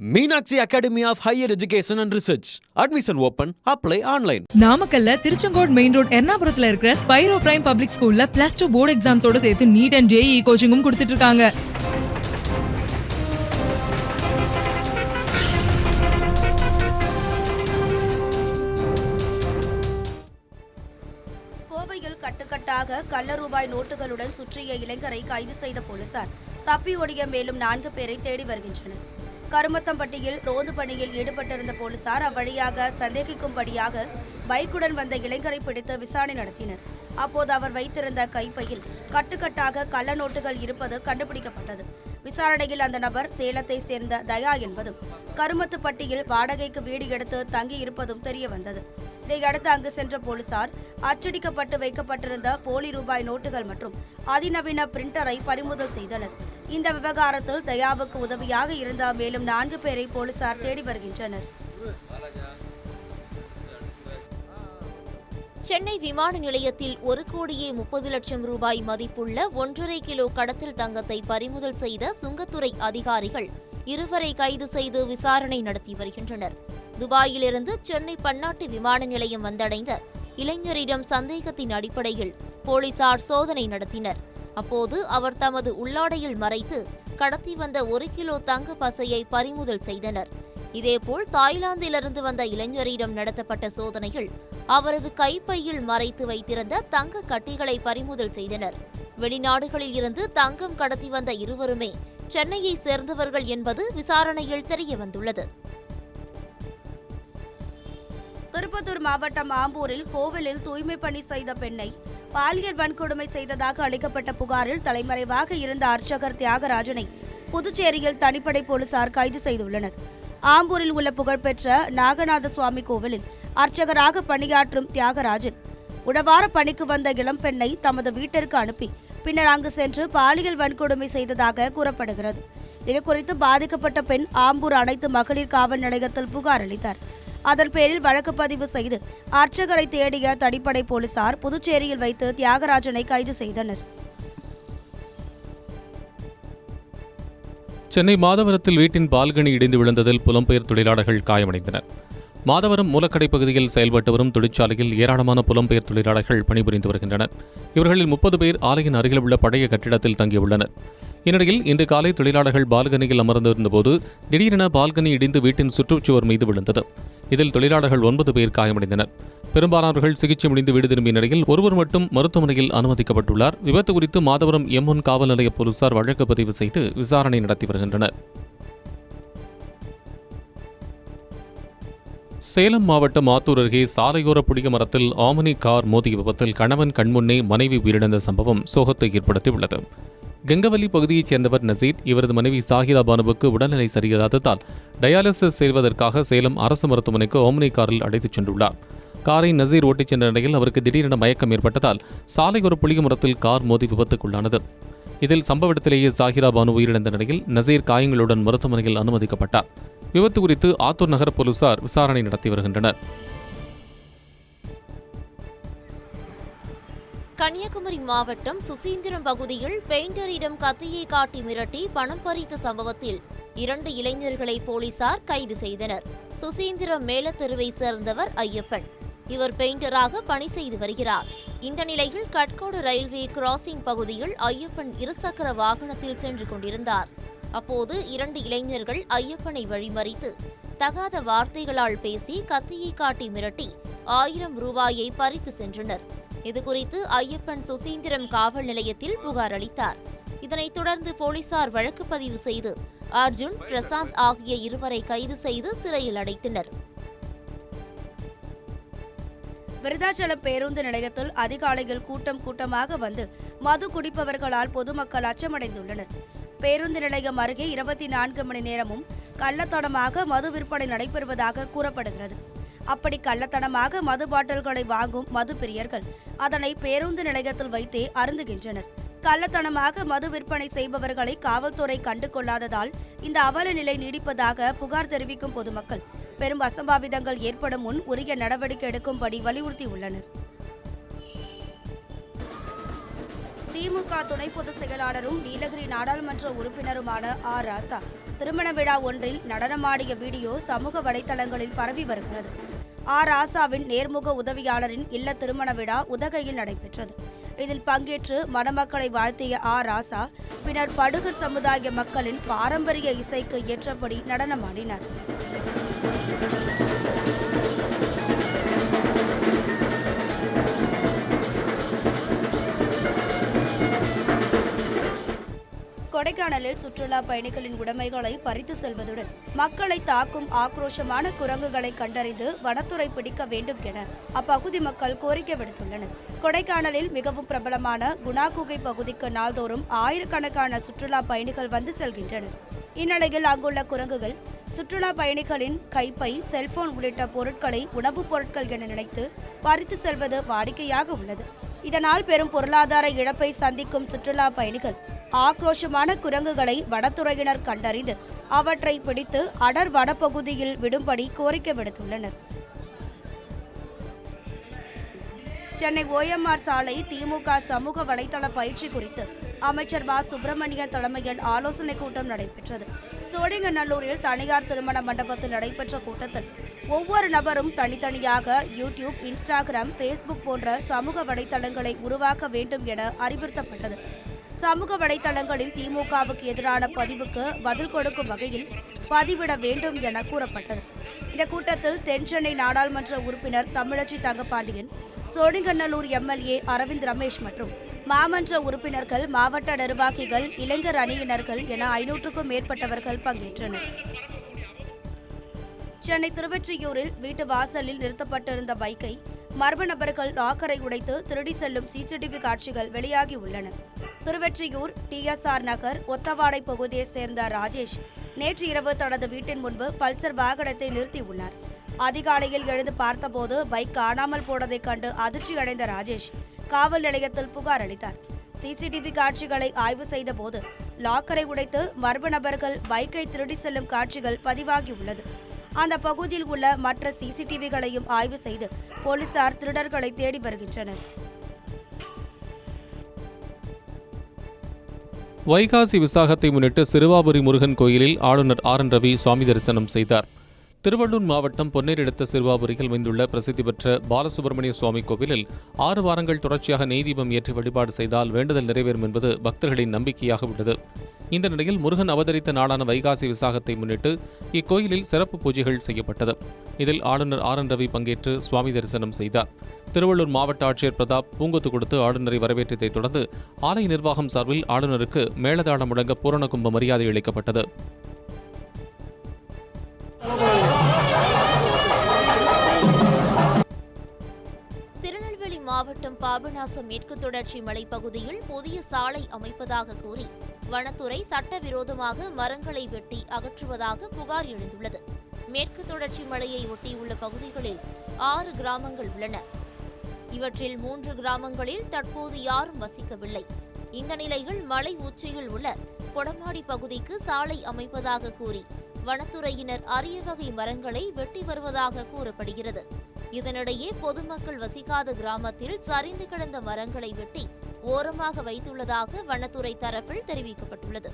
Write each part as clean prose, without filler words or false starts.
Meenakshi Academy of Higher Education and Research. Admission open. Apply online. நாமக்கல்ல Tiruchengode main road எர்ணாபுரத்துல இருக்கிற Spiro prime public ஸ்கூல்ல +2 board எக்ஸாம்ஸோட சேர்த்து NEET and JEE கோச்சிங்கும் கொடுத்துட்டு இருக்காங்க. கோவையில் கட்டுக்கட்டாக கள்ள ரூபாய் நோட்டுகளுடன் சுற்றிய இளைஞரை கைது செய்த போலீசார் தப்பி ஓடிய மேலும் 4 பேரை தேடி வருகின்றனர். கருமத்தம்பட்டியில் ரோந்து பணியில் ஈடுபட்டிருந்த போலீசார் அவ்வழியாக சந்தேகிக்கும்படியாக பைக்குடன் வந்த இளைஞரை பிடித்து விசாரணை நடத்தினர். அப்போது அவர் வைத்திருந்த கைப்பையில் கட்டுக்கட்டாக கள்ள நோட்டுகள் இருப்பது கண்டுபிடிக்கப்பட்டது. விசாரணையில் அந்த நபர் சேலத்தை சேர்ந்த தயா என்பதும் கருமத்துப்பட்டியில் வாடகைக்கு வீடு எடுத்து தங்கி இருப்பதும் தெரிய வந்தது. இதையடுத்து அங்கு சென்ற போலீசார் அச்சடிக்கப்பட்டு வைக்கப்பட்டிருந்த போலி ரூபாய் நோட்டுகள் மற்றும் அதிநவீன பிரிண்டரை பறிமுதல் செய்தனர். இந்த விவகாரத்தில் தயாவுக்கு உதவியாக இருந்த மேலும் 4 பேரை போலீசார் தேடி வருகின்றனர். சென்னை விமான நிலையத்தில் 1,30,00,000 ரூபாய் மதிப்புள்ள 1.5 கிலோ கடத்தல் தங்கத்தை பறிமுதல் செய்த சுங்கத்துறை அதிகாரிகள் 2 கைது செய்து விசாரணை நடத்தி வருகின்றனர். துபாயிலிருந்து சென்னை பன்னாட்டு விமான நிலையம் வந்தடைந்த இளைஞரிடம் சந்தேகத்தின் அடிப்படையில் போலீசார் சோதனை நடத்தினர். அப்போது அவர் தமது உள்ளாடையில் மறைத்து கடத்தி வந்த 1 கிலோ தங்க பசையை பறிமுதல் செய்தனர். இதேபோல் தாய்லாந்திலிருந்து வந்த இளைஞரிடம் நடத்தப்பட்ட சோதனையில் அவரது கைப்பையில் மறைத்து வைத்திருந்த தங்க கட்டிகளை பறிமுதல் செய்தனர். வெளிநாடுகளில் இருந்து தங்கம் கடத்தி வந்த இருவருமே சென்னையை சேர்ந்தவர்கள் என்பது விசாரணையில் தெரியவந்துள்ளது. திருப்பத்தூர் மாவட்டம் ஆம்பூரில் கோவிலில் தூய்மை பணி செய்த பெண்ணை பாலியல் வன்கொடுமை செய்ததாக அளிக்கப்பட்ட புகாரில் தலைமறைவாக இருந்த அர்ச்சகர் தியாகராஜனை புதுச்சேரியில் தனிப்படை போலீசார் கைது செய்துள்ளனர். ஆம்பூரில் உள்ள புகழ்பெற்ற நாகநாத சுவாமி கோவிலில் அர்ச்சகராக பணியாற்றும் தியாகராஜன் உடவார பணிக்கு வந்த இளம்பெண்ணை தமது வீட்டிற்கு அனுப்பி பின்னர் அங்கு சென்று பாலியல் வன்கொடுமை செய்ததாக கூறப்படுகிறது. இதுகுறித்து பாதிக்கப்பட்ட பெண் ஆம்பூர் அனைத்து மகளிர் காவல் நிலையத்தில் புகார் அளித்தார். அதன் பேரில் வழக்கு பதிவு செய்து அர்ச்சகரை தேடிய தனிப்படை போலீசார் புதுச்சேரியில் வைத்து தியாகராஜனை கைது செய்தனர். சென்னை மாதவரத்தில் வீட்டின் பால்கனி இடிந்து விழுந்ததில் புலம்பெயர் தொழிலாளர்கள் காயமடைந்தனர். மாதவரம் மூலக்கடை பகுதியில் செயல்பட்டு வரும் தொழிற்சாலையில் ஏராளமான புலம்பெயர் தொழிலாளர்கள் பணிபுரிந்து வருகின்றனர். இவர்களில் 30 பேர் ஆலையின் அருகில் உள்ள பழைய கட்டிடத்தில் தங்கியுள்ளனர். இந்நிலையில் இன்று காலை தொழிலாளர்கள் பால்கனியில் அமர்ந்திருந்தபோது திடீரென பால்கனி இடிந்து வீட்டின் சுற்றுச்சுவர் மீது விழுந்தது. இதில் தொழிலாளர்கள் 9 பேர் காயமடைந்தனர். பெரும்பாலானவர்கள் சிகிச்சை முடிந்து வீடு திரும்பிய நிலையில் ஒருவர் மட்டும் மருத்துவமனையில் அனுமதிக்கப்பட்டுள்ளார். விபத்து குறித்து மாதவரம் M1 காவல் நிலைய போலீசார் வழக்கு பதிவு செய்து விசாரணை நடத்தி வருகின்றனர். சேலம் மாவட்டம் ஆத்தூர் அருகே சாலையோர புளிய மரத்தில் ஆமனி கார் மோதிய விபத்தில் கணவன் கண்முன்னே மனைவி உயிரிழந்த சம்பவம் சோகத்தை ஏற்படுத்தியுள்ளது. கெங்கவல்லி பகுதியைச் சேர்ந்தவர் நசீர். இவரது மனைவி சாஹிரா பானுவுக்கு உடல்நிலை சரியில்லாததால் டயாலிசிஸ் செய்வதற்காக சேலம் அரசு மருத்துவமனைக்கு ஆம்னி காரில் அழைத்துச் சென்றுள்ளார். காரை நசீர் ஓட்டிச் சென்ற நிலையில் அவருக்கு திடீரென மயக்கம் ஏற்பட்டதால் சாலையோர புளிய மரத்தில் கார் மோதி விபத்துக்குள்ளானது. இதில் சம்பவ இடத்திலேயே சாஹிரா பானு உயிரிழந்த நிலையில் நசீர் காயங்களுடன் மருத்துவமனையில் அனுமதிக்கப்பட்டார். விபத்து குறித்து ஆத்தூர் நகர போலீசார் விசாரணை நடத்தி வருகின்றனர். கன்னியாகுமரி மாவட்டம் சுசீந்திரம் பகுதியில் பெயிண்டரிடம் கத்தியை காட்டி மிரட்டி பணம் பறித்த சம்பவத்தில் 2 இளைஞர்களை போலீசார் கைது செய்தனர். சுசீந்திரம் மேலத்தெருவை சேர்ந்தவர் ஐயப்பன். இவர் பெயிண்டராக பணி செய்து வருகிறார். இந்த நிலையில் கட்கோடு ரயில்வே கிராசிங் பகுதியில் ஐயப்பன் இருசக்கர வாகனத்தில் சென்று கொண்டிருந்தார். அப்போது 2 இளைஞர்கள் ஐயப்பனை வழிமறித்து தகாத வார்த்தைகளால் பேசி கத்தியை காட்டி மிரட்டி 1000 ரூபாயை பறித்து சென்றனர். இதுகுறித்து ஐயப்பன் சுசீந்திரம் காவல் நிலையத்தில் புகார் அளித்தார். இதனைத் தொடர்ந்து போலீசார் வழக்கு பதிவு செய்து அர்ஜுன், பிரசாந்த் ஆகிய 2 கைது செய்து சிறையில் அடைத்தனர். விருதாச்சலம் பேருந்து நிலையத்தில் அதிகாலையில் கூட்டமாக வந்து மது குடிப்பவர்களால் பொதுமக்கள் அச்சமடைந்துள்ளனர். பேருந்து நிலையம் அருகே 24 மணி நேரமும் கள்ளத்தனமாக மது விற்பனை நடைபெறுவதாக கூறப்படுகிறது. அப்படி கள்ளத்தனமாக மது பாட்டில்களை வாங்கும் மது பிரியர்கள் அதனை பேருந்து நிலையத்தில் வைத்தே அருந்துகின்றனர். கள்ளத்தனமாக மது விற்பனை செய்பவர்களை காவல்துறை கண்டு கொள்ளாததால் இந்த அவல நிலை நீடிப்பதாக புகார் தெரிவிக்கும் பொதுமக்கள் பெரும் அசம்பாவிதங்கள் ஏற்படும் முன் உரிய நடவடிக்கை எடுக்கும்படி வலியுறுத்தியுள்ளனர். திமுக துணை பொதுச் செயலாளரும் நீலகிரி நாடாளுமன்ற உறுப்பினருமான ஆர் ராசா திருமண விழா ஒன்றில் நடனமாடிய வீடியோ சமூக வலைதளங்களில் பரவி வருகிறது. ஆர் ராசாவின் நேர்முக உதவியாளரின் இல்ல திருமண விழா உதகையில் நடைபெற்றது. இதில் பங்கேற்று மணமக்களை வாழ்த்திய ஆர் ராசா பின்னர் படுகர் சமுதாய மக்களின் பாரம்பரிய இசைக்கு ஏற்றபடி நடனமாடினார். கொடைக்கானலில் சுற்றுலா பயணிகளின் உடைமைகளை பறித்து செல்வதுடன் மக்களை தாக்கும் ஆக்ரோஷமான குரங்குகளை கண்டறிந்து வனத்துறை பிடிக்க வேண்டும் என அப்பகுதி மக்கள் கோரிக்கை விடுத்துள்ளனர். கொடைக்கானலில் மிகவும் பிரபலமான குணா குகை பகுதிக்கு நாள்தோறும் ஆயிரக்கணக்கான சுற்றுலா பயணிகள் வந்து செல்கின்றனர். இந்நிலையில் அங்குள்ள குரங்குகள் சுற்றுலா பயணிகளின் கைப்பை, செல்போன் உள்ளிட்ட பொருட்களை உணவுப் பொருட்கள் என நினைத்து பறித்து செல்வது வாடிக்கையாக உள்ளது. இதனால் பெரும் பொருளாதார இழப்பை சந்திக்கும் சுற்றுலா பயணிகள் ஆக்ரோஷமான குரங்குகளை வனத்துறையினர் கண்டறிந்து அவற்றை பிடித்து அடர் வனப்பகுதியில் விடும்படி கோரிக்கை விடுத்துள்ளனர். சென்னை OMR சாலை திமுக சமூக வலைதள பயிற்சி குறித்து அமைச்சர் மா. சுப்பிரமணியன் தலைமையில் ஆலோசனைக் கூட்டம் நடைபெற்றது. சோழிங்கநல்லூரில் தனியார் திருமண மண்டபத்தில் நடைபெற்ற கூட்டத்தில் ஒவ்வொரு நபரும் தனித்தனியாக யூடியூப், இன்ஸ்டாகிராம், ஃபேஸ்புக் போன்ற சமூக வலைதளங்களை உருவாக்க வேண்டும் என அறிவுறுத்தப்பட்டது. சமூக வலைதளங்களில் திமுகவுக்கு எதிரான பதிவுக்கு பதில் கொடுக்கும் வகையில் பதிவிட வேண்டும் என கூறப்பட்டது. இந்த கூட்டத்தில் தென்சென்னை நாடாளுமன்ற உறுப்பினர் தமிழச்சி தங்கபாண்டியன், சோழிங்கநல்லூர் MLA அரவிந்த் ரமேஷ் மற்றும் மாமன்ற உறுப்பினர்கள், மாவட்ட நிர்வாகிகள், இளைஞர் அணியினர்கள் என 500க்கும் மேற்பட்டவர்கள் பங்கேற்றனர். சென்னை திருவொற்றியூரில் வீட்டு வாசலில் நிறுத்தப்பட்டிருந்த பைக்கை மர்ம நபர்கள் லாக்கரை உடைத்து திருடி செல்லும் CCTV காட்சிகள் வெளியாகி உள்ளன. திருவொற்றியூர் TSR நகர் ஒத்தவாடை பகுதியைச் சேர்ந்த ராஜேஷ் நேற்று இரவு தனது வீட்டின் முன்பு பல்சர் வாகனத்தை நிறுத்தியுள்ளார். அதிகாலையில் எழுந்து பார்த்தபோது பைக் காணாமல் போனதைக் கண்டு அதிர்ச்சியடைந்த ராஜேஷ் காவல் நிலையத்தில் புகார் அளித்தார். CCTV காட்சிகளை ஆய்வு செய்தபோது லாக்கரை உடைத்து மர்ம நபர்கள் பைக்கை திருடி செல்லும் காட்சிகள் பதிவாகியுள்ளது. அந்த பகுதியில் உள்ள மற்ற CCTVகளையும் ஆய்வு செய்து போலீசார் திருடர்களை தேடி வருகின்றனர். வைகாசி விசாகத்தை முன்னிட்டு சிறுவாபுரி முருகன் கோயிலில் ஆளுநர் RN ரவி சுவாமி தரிசனம் செய்தார். திருவள்ளூர் மாவட்டம் பொன்னேரி அடுத்த சிறுவாபுரியில் அமைந்துள்ள பிரசித்தி பெற்ற பாலசுப்பிரமணிய சுவாமி கோவிலில் 6 வாரங்கள் தொடர்ச்சியாக நெய் தீபம் ஏற்றி வழிபாடு செய்தால் வேண்டுதல் நிறைவேறும் என்பது பக்தர்களின் நம்பிக்கையாக உள்ளது. இந்த நிலையில் முருகன் அவதரித்த நாளான வைகாசி விசாகத்தை முன்னிட்டு இக்கோயிலில் சிறப்பு பூஜைகள் செய்யப்பட்டது. இதில் ஆளுநர் RN ரவி பங்கேற்று சுவாமி தரிசனம் செய்தார். திருவள்ளூர் மாவட்ட ஆட்சியர் பிரதாப் பூங்கொத்து கொடுத்து ஆளுநரை வரவேற்றதைத் தொடர்ந்து ஆலய நிர்வாகம் சார்பில் ஆளுநருக்கு மேளதாளம் முழங்க பூரண கும்ப மரியாதை அளிக்கப்பட்டது. திருநெல்வேலி மாவட்டம் பாபநாசம் மேற்கு தொடர்ச்சி மலைப்பகுதியில் புதிய சாலை அமைப்பதாக கூறி வனத்துறை சட்டவிரோதமாக மரங்களை வெட்டி அகற்றுவதாக புகார் எழுந்துள்ளது. மேற்கு தொடர்ச்சி மலையை ஒட்டியுள்ள பகுதிகளில் 6 கிராமங்கள் உள்ளன. இவற்றில் 3 கிராமங்களில் தற்போது யாரும் வசிக்கவில்லை. இந்த நிலையில் மலை உச்சியில் உள்ள கொடமாடி பகுதிக்கு சாலை அமைப்பதாக கூறி வனத்துறையினர் அரிய வகை மரங்களை வெட்டி வருவதாக கூறப்படுகிறது. இதனிடையே பொதுமக்கள் வசிக்காத கிராமத்தில் சரிந்து கிடந்த மரங்களை வெட்டி ஓரமாக வைத்துள்ளதாக வனத்துறை தரப்பில் தெரிவிக்கப்பட்டுள்ளது.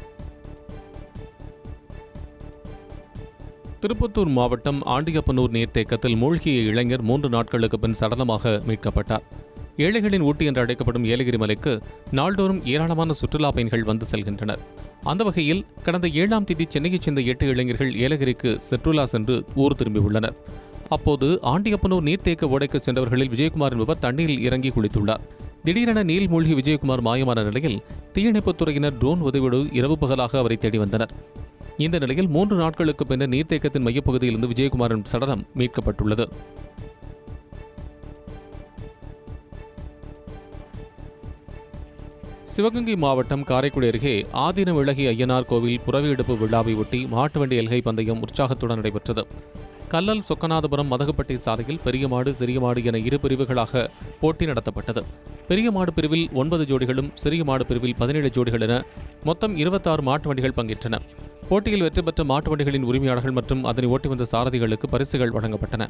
திருப்பத்தூர் மாவட்டம் ஆண்டியப்பனூர் நீர்த்தேக்கத்தில் மூழ்கிய இளைஞர் 3 நாட்களுக்கு பின் சடலமாக மீட்கப்பட்டார். ஏழைகளின் ஊட்டி என்று அழைக்கப்படும் ஏலகிரி மலைக்கு நாள்தோறும் ஏராளமான சுற்றுலா பயணிகள் வந்து செல்கின்றனர். அந்த வகையில் கடந்த 7ஆம் தேதி சென்னையைச் சேர்ந்த 8 இளைஞர்கள் ஏலகிரிக்கு சுற்றுலா சென்று ஊர் திரும்பியுள்ளனர். அப்போது ஆண்டியப்பனூர் நீர்த்தேக்க ஓடைக்கு சென்றவர்களில் விஜயகுமார் என்பவர் தண்ணீரில் இறங்கி குளித்துள்ளார். திடீரென நீல் மூழ்கி விஜயகுமார் மாயமான நிலையில் தீயணைப்புத் துறையினர் ட்ரோன் உதவியோடு இரவு பகலாக அவரை தேடி வந்தனர். இந்த நிலையில் 3 நாட்களுக்கு பின்னர் நீர்த்தேக்கத்தின் மையப்பகுதியிலிருந்து விஜயகுமாரின் சடலம் மீட்கப்பட்டுள்ளது. சிவகங்கை மாவட்டம் காரைக்குடி அருகே ஆதீனம் விலகி ஐயனார் கோவில் புறவியெடுப்பு விழாவை ஒட்டி மாட்டு வண்டி எல்கை பந்தயம் உற்சாகத்துடன் நடைபெற்றது. கல்லல் சொக்கநாதபுரம் மதகுப்பட்டி சாலையில் பெரிய மாடு, சிறிய மாடு என 2 பிரிவுகளாக போட்டி நடத்தப்பட்டது. பெரிய மாடு பிரிவில் 9 ஜோடிகளும், சிறிய மாடு பிரிவில் 17 ஜோடிகள் என மொத்தம் 26 மாட்டு வண்டிகள் பங்கேற்றன. போட்டியில் வெற்றி பெற்ற மாட்டு வண்டிகளின் உரிமையாளர்கள் மற்றும் அதனை ஓட்டி வந்த சாரதிகளுக்கு பரிசுகள் வழங்கப்பட்டன.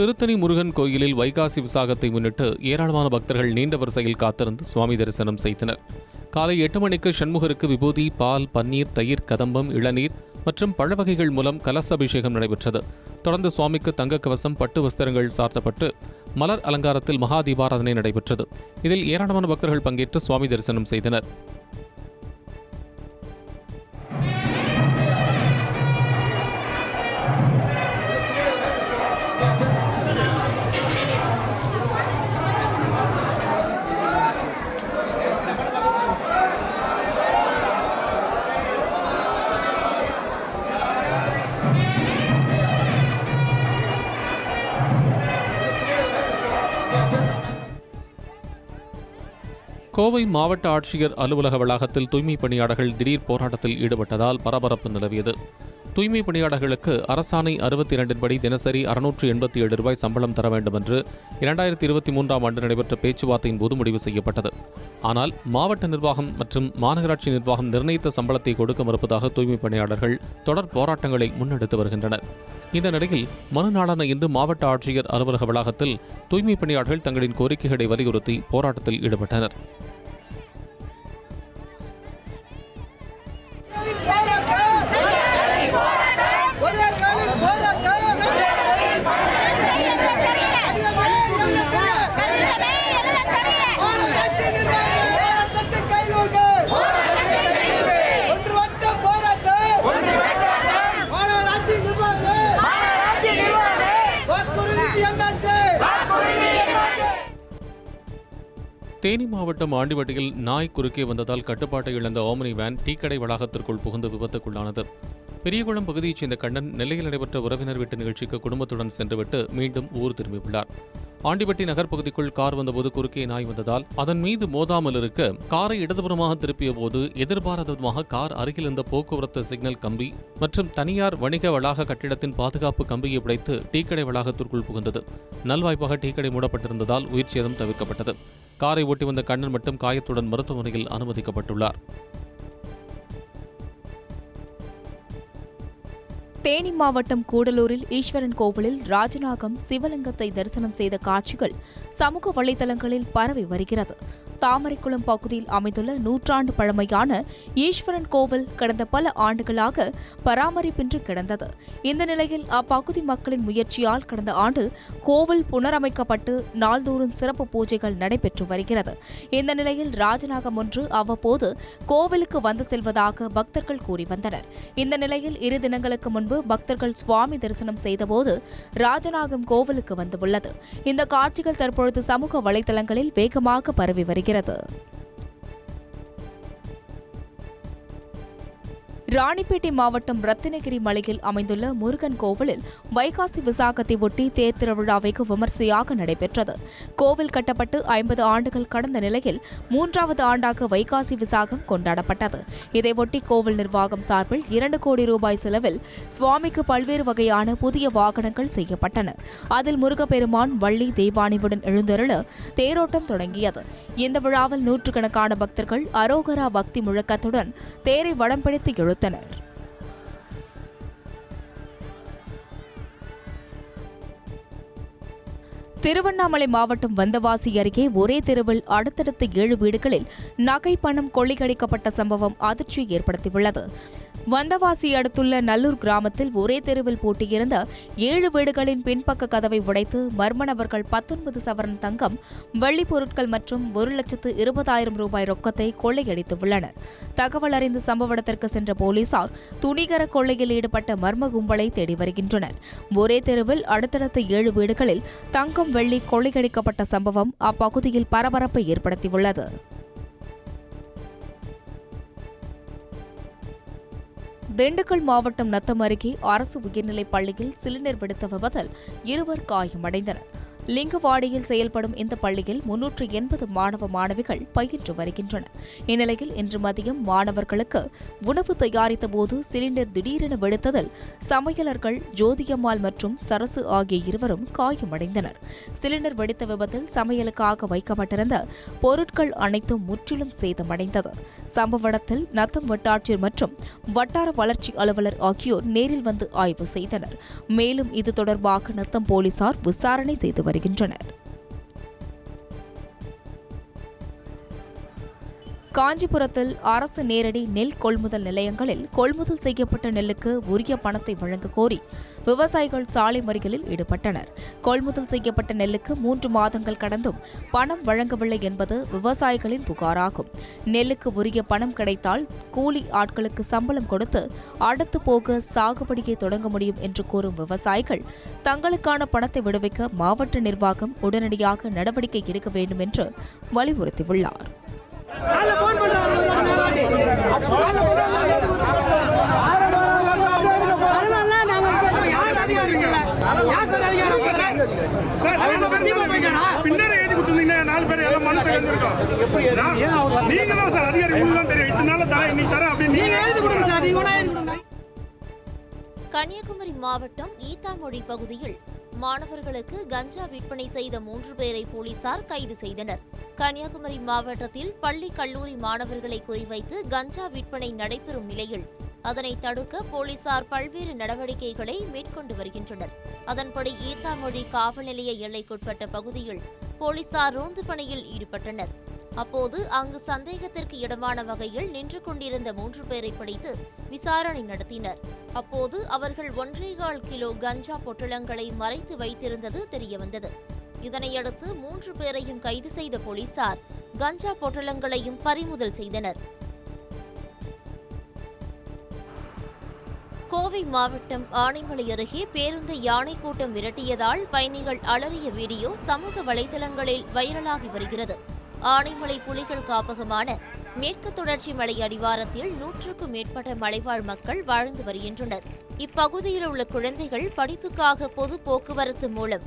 திருத்தணி முருகன் கோயிலில் வைகாசி விசாகத்தை முன்னிட்டு ஏராளமான பக்தர்கள் நீண்ட வரிசையில் காத்திருந்து சுவாமி தரிசனம் செய்தனர். காலை 8 மணிக்கு சண்முகருக்கு விபூதி, பால், பன்னீர், தயிர், கதம்பம், இளநீர் மற்றும் பழ வகைகள் மூலம் கலச அபிஷேகம் நடைபெற்றது. தொடர்ந்து சுவாமிக்கு தங்க கவசம், பட்டு வஸ்திரங்கள் சார்த்தப்பட்டு மலர் அலங்காரத்தில் மகா தீபாராதனை நடைபெற்றது. இதில் ஏராளமான பக்தர்கள் பங்கேற்று சுவாமி தரிசனம் செய்தனர். கோவை மாவட்ட ஆட்சியர் அலுவலக வளாகத்தில் தூய்மை பணியாளர்கள் திடீர் போராட்டத்தில் ஈடுபட்டதால் பரபரப்பு நிலவியது. தூய்மை பணியாளர்களுக்கு அரசாணை 62 படி தினசரி 687 ரூபாய் சம்பளம் தர வேண்டும் என்று 2023ஆம் ஆண்டு நடைபெற்ற பேச்சுவார்த்தையின் போது முடிவு செய்யப்பட்டது. ஆனால் மாவட்ட நிர்வாகம் மற்றும் மாநகராட்சி நிர்வாகம் நிர்ணயித்த சம்பளத்தை கொடுக்க மறுப்பதாக தூய்மை பணியாளர்கள் தொடர் போராட்டங்களை முன்னெடுத்து வருகின்றனர். இந்த நிலையில் மறுநாளான இன்று மாவட்ட ஆட்சியர் அலுவலக வளாகத்தில் தூய்மை பணியாளர்கள் தங்களின் கோரிக்கைகளை வலியுறுத்தி போராட்டத்தில் ஈடுபட்டனர். தேனி மாவட்டம் ஆண்டிவட்டியில் நாய் குறுக்கே வந்ததால் கட்டுப்பாட்டை இழந்த ஓமனி வேன் டீக்கடை வளாகத்திற்குள் புகுந்து விபத்துக்குள்ளானது. பெரியகுளம் பகுதியைச் சேர்ந்த கண்ணன் நெல்லையில் நடைபெற்ற உறவினர் வீட்டு நிகழ்ச்சிக்கு குடும்பத்துடன் சென்றுவிட்டு மீண்டும் ஊர் திரும்பியுள்ளார். ஆண்டிவட்டி நகர் பகுதிக்குள் கார் வந்தபோது குறுக்கே நாய் வந்ததால் அதன் மீது மோதாமல் இருக்க காரை இடதுபுறமாக திருப்பிய போது எதிர்பாராத விதமாக கார் அருகில் இருந்த போக்குவரத்து சிக்னல் கம்பி மற்றும் தனியார் வணிக வளாக கட்டிடத்தின் பாதுகாப்பு கம்பியை உடைத்து டீக்கடை வளாகத்திற்குள் புகுந்தது. நல்வாய்ப்பாக டீக்கடை மூடப்பட்டிருந்ததால் உயிர் சேதம் தவிர்க்கப்பட்டது. காரை ஓட்டி வந்த கண்ணன் மட்டும் காயத்துடன் மருத்துவமனையில் அனுமதிக்கப்பட்டுள்ளார். தேனி மாவட்டம் கூடலூரில் ஈஸ்வரன் கோவிலில் ராஜநாகம் சிவலிங்கத்தை தரிசனம் செய்த காட்சிகள் சமூக வலைதளங்களில் பரவி வருகிறது. தாமரைக்குளம் பகுதியில் அமைந்துள்ள நூற்றாண்டு பழமையான ஈஸ்வரன் கோவில் கடந்த பல ஆண்டுகளாக பராமரிப்பின்றி கிடந்தது. இந்த நிலையில் அப்பகுதி மக்களின் முயற்சியால் கடந்த ஆண்டு கோவில் புனரமைக்கப்பட்டு நாள்தோறும் சிறப்பு பூஜைகள் நடைபெற்று வருகிறது. இந்த நிலையில் ராஜநாகம் ஒன்று அவ்வப்போது கோவிலுக்கு வந்து செல்வதாக பக்தர்கள் கூறி வந்தனர். இந்த நிலையில் 2 தினங்களுக்கு முன்பு பக்தர்கள் சுவாமி தரிசனம் செய்தபோது ராஜநாகம் கோவிலுக்கு வந்துள்ளது. இந்த காட்சிகள் தற்பொழுது சமூக வலைதளங்களில் வேகமாக பரவி வருகிறது. ராணிப்பேட்டை மாவட்டம் ரத்தினகிரி மலையில் அமைந்துள்ள முருகன் கோவிலில் வைகாசி விசாகத்தை ஒட்டி தேர் திருவிழா வெகு விமர்சையாக நடைபெற்றது. கோவில் கட்டப்பட்டு 50 ஆண்டுகள் கடந்த நிலையில் 3வது ஆண்டாக வைகாசி விசாகம் கொண்டாடப்பட்டது. இதையொட்டி கோவில் நிர்வாகம் சார்பில் 2 கோடி ரூபாய் செலவில் சுவாமிக்கு பல்வேறு வகையான புதிய வாகனங்கள் செய்யப்பட்டன. அதில் முருகப்பெருமான் வள்ளி தெய்வானையுடன் எழுந்தருள தேரோட்டம் தொடங்கியது. இந்த விழாவில் நூற்றுக்கணக்கான பக்தர்கள் அரோகரா பக்தி முழக்கத்துடன் தேரை வடம் பிடித்து இழுத்தனர். திருவண்ணாமலை மாவட்டம் வந்தவாசி அருகே ஒரே தெருவில் அடுத்தடுத்த 7 வீடுகளில் நகை பணம் கொள்ளையடிக்கப்பட்ட சம்பவம் அதிர்ச்சியை ஏற்படுத்தியுள்ளது. வந்தவாசி அடுத்துள்ள நல்லூர் கிராமத்தில் ஒரே தெருவில் பூட்டியிருந்த 7 வீடுகளின் பின்பக்க கதவை உடைத்து மர்ம நபர்கள் 19 சவரன் தங்கம், வெள்ளி பொருட்கள் மற்றும் 1,20,000 ரூபாய் ரொக்கத்தை கொள்ளையடித்துள்ளனர். தகவல் அறிந்து சம்பவ இடத்திற்கு சென்ற போலீசார் துணிகர கொள்ளையில் ஈடுபட்ட மர்ம கும்பலை தேடி வருகின்றனர். ஒரே தெருவில் அடுத்தடுத்த 7 வீடுகளில் தங்கம், வெள்ளி கொள்ளையடிக்கப்பட்ட சம்பவம் அப்பகுதியில் பரபரப்பை ஏற்படுத்தியுள்ளது. திண்டுக்கல் மாவட்டம் நத்தம் அருகே அரசு உயர்நிலைப் பள்ளியில் சிலிண்டர் வெடித்த விபத்தில் 2 காயமடைந்தனர். லிங்கவாடியில் செயல்படும் இந்த பள்ளியில் 380 மாணவ மாணவிகள் பயின்று வருகின்றனர். இந்நிலையில் இன்று மதியம் மாணவர்களுக்கு உணவு தயாரித்த போது சிலிண்டர் திடீரென வெடித்ததில் சமையலர்கள் ஜோதியம்மாள் மற்றும் சரசு ஆகிய இருவரும் காயமடைந்தனர். சிலிண்டர் வெடித்த விபத்தில் சமையலுக்காக வைக்கப்பட்டிருந்த பொருட்கள் அனைத்தும் முற்றிலும் சேதமடைந்தது. சம்பவ இடத்தில் நத்தம் வட்டாட்சியர் மற்றும் வட்டார வளர்ச்சி அலுவலர் ஆகியோர் நேரில் வந்து ஆய்வு செய்தனர். மேலும் இது தொடர்பாக நத்தம் போலீசார் விசாரணை செய்து வருகின்றனர். காஞ்சிபுரத்தில் அரசு நேரடி நெல் கொள்முதல் நிலையங்களில் கொள்முதல் செய்யப்பட்ட நெல்லுக்கு உரிய பணத்தை வழங்க கோரி விவசாயிகள் சாலை மறியலில் ஈடுபட்டனர். கொள்முதல் செய்யப்பட்ட நெல்லுக்கு 3 மாதங்கள் கடந்தும் பணம் வழங்கவில்லை என்பது விவசாயிகளின் புகாராகும். நெல்லுக்கு உரிய பணம் கிடைத்தால் கூலி ஆட்களுக்கு சம்பளம் கொடுத்து அடுத்து போக சாகுபடியை தொடங்க முடியும் என்று கூறும் விவசாயிகள் தங்களுக்கான பணத்தை விடுவிக்க மாவட்ட நிர்வாகம் உடனடியாக நடவடிக்கை எடுக்க வேண்டும் என்று வலியுறுத்தியுள்ளார். பின்னாடி எழுதி கொடுத்தீங்கன்னா 4 பேர் எல்லாம் மனசு நீங்க தான் சார் அதிகாரி உங்களுக்கு தான் தெரியும். இதனால தர இன்னைக்கு தர அப்படின்னு நீங்க எழுதி கொடுங்க சார். நீங்க கன்னியாகுமரி மாவட்டம் ஈத்தாமொழி பகுதியில் மாணவர்களுக்கு கஞ்சா விற்பனை செய்த 3 பேரை போலீசார் கைது செய்தனர். கன்னியாகுமரி மாவட்டத்தில் பள்ளி கல்லூரி மாணவர்களை குறிவைத்து கஞ்சா விற்பனை நடைபெறும் நிலையில் அதனை தடுக்க போலீசார் பல்வேறு நடவடிக்கைகளை மேற்கொண்டு வருகின்றனர். அதன்படி ஈத்தாமொழி காவல் நிலைய எல்லைக்குட்பட்ட பகுதியில் போலீசார் ரோந்து பணியில் ஈடுபட்டனர். அப்போது அங்கு சந்தேகத்திற்கு இடமான வகையில் நின்று கொண்டிருந்த 3 பேரை பிடித்து விசாரணை நடத்தினர். அப்போது அவர்கள் 1.25 கிலோ கஞ்சா பொட்டலங்களை மறைத்து வைத்திருந்தது தெரியவந்தது. இதனையடுத்து 3 பேரையும் கைது செய்த போலீசார் கஞ்சா பொட்டலங்களையும் பறிமுதல் செய்தனர். கோவை மாவட்டம் ஆனைமலை அருகே பேருந்தை யானை கூட்டம் விரட்டியதால் பயணிகள் அலறிய வீடியோ சமூக வலைதளங்களில் வைரலாகி வருகிறது. ஆனைமலை புலிகள் காப்பகமான மேற்கு தொடர்ச்சி மலை அடிவாரத்தில் 100க்கும் மேற்பட்ட மலைவாழ் மக்கள் வாழ்ந்து வருகின்றனர். இப்பகுதியில் உள்ள குழந்தைகள் படிப்புக்காக பொது போக்குவரத்து மூலம்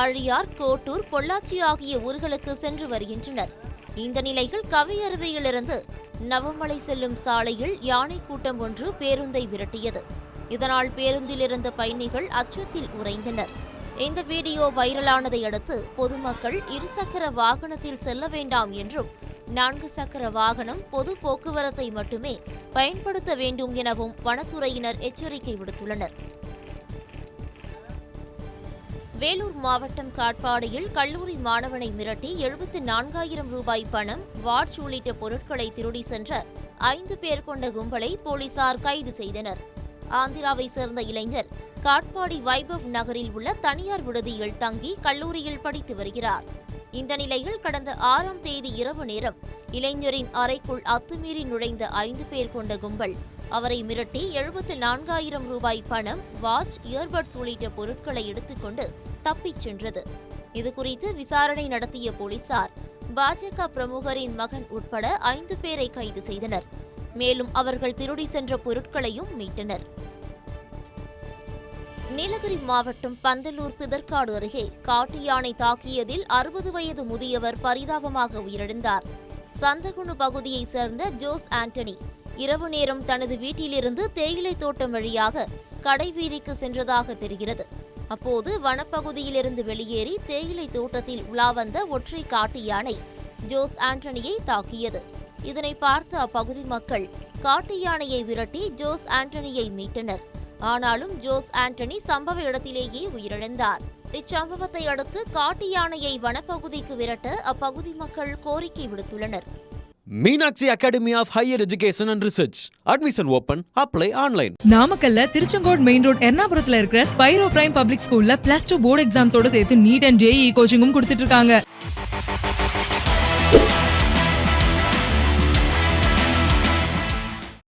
ஆழியார், கோட்டூர், பொள்ளாச்சி ஆகிய ஊர்களுக்கு சென்று வருகின்றனர். இந்த நிலையில் கவையருவியிலிருந்து நவமலை செல்லும் சாலையில் யானை கூட்டம் ஒன்று பேருந்தை விரட்டியது. இதனால் பேருந்தில் இருந்த பயணிகள் அச்சத்தில் உறைந்தனர். இந்த வீடியோ வைரலானதை அடுத்து பொதுமக்கள் இருசக்கர வாகனத்தில் செல்ல வேண்டாம் என்றும் 4 சக்கர வாகனம் பொது போக்குவரத்தை மட்டுமே பயன்படுத்த வேண்டும் எனவும் வனத்துறையினர் எச்சரிக்கை விடுத்துள்ளனர். வேலூர் மாவட்டம் காட்பாடியில் கல்லூரி மாணவனை மிரட்டி 74,000 ரூபாய் பணம், வாட்ச் உள்ளிட்ட பொருட்களை திருடி சென்ற 5 பேர் கொண்ட கும்பலை போலீசார் கைது செய்தனர். ஆந்திராவை சேர்ந்த இளைஞர் காட்பாடி வைபவ் நகரில் உள்ள தனியார் விடுதியில் தங்கி கல்லூரியில் படித்து வருகிறார். இந்த நிலையில் கடந்த 6ஆம் தேதி இரவு நேரம் இளைஞரின் அறைக்குள் அத்துமீறி நுழைந்த 5 பேர் கொண்ட கும்பல் அவரை மிரட்டி 74,000 ரூபாய் பணம், வாட்ச், இயர்பட்ஸ் உள்ளிட்ட பொருட்களை எடுத்துக்கொண்டு தப்பிச் சென்றது. இதுகுறித்து விசாரணை நடத்திய போலீசார் பாஜக பிரமுகரின் மகன் உட்பட 5 பேரை கைது செய்தனர். மேலும் அவர்கள் திருடி சென்ற பொருட்களையும் மீட்டனர். நீலகிரி மாவட்டம் பந்தலூர் பிதற்காடு அருகே காட்டு யானை தாக்கியதில் 60 வயது முதியவர் பரிதாபமாக உயிரிழந்தார். சந்தகுணு பகுதியைச் சேர்ந்த ஜோஸ் ஆண்டனி இரவு நேரம் தனது வீட்டிலிருந்து தேயிலை தோட்டம் வழியாக கடைவீதிக்கு சென்றதாக தெரிகிறது. அப்போது வனப்பகுதியிலிருந்து வெளியேறி தேயிலை தோட்டத்தில் உலா வந்த ஒற்றை காட்டு யானை ஜோஸ் ஆண்டனியை தாக்கியது. இதனை பார்த்த அப்பகுதி மக்கள் காட்டு யானையை விரட்டி ஜோஸ் ஆண்டனியை மீட்டனர். ஆனாலும் ஜோஸ் ஆண்டனி சம்பவ இடத்திலேயே உயிரிழந்தார். இச்சம்பவத்தை அடுத்து காட்டு யானையை வனப்பகுதிக்கு விரட்ட அப்பகுதி மக்கள் கோரிக்கை விடுத்துள்ளனர். Meenakshi Academy of Higher Education and Research. Admission open. Apply online. நாமக்கல்ல திருச்செங்கோடு மெயின் ரோட் எர்ணாபுரத்துல இருக்கிற ஸ்பைரோ பிரைம் பப்ளிக் ஸ்கூல்ல +2 போர்டு எக்ஸாம்ஸோட சேர்த்து நீட் அண்ட் JEE கோச்சிங்கும் கொடுத்துட்டு இருக்காங்க.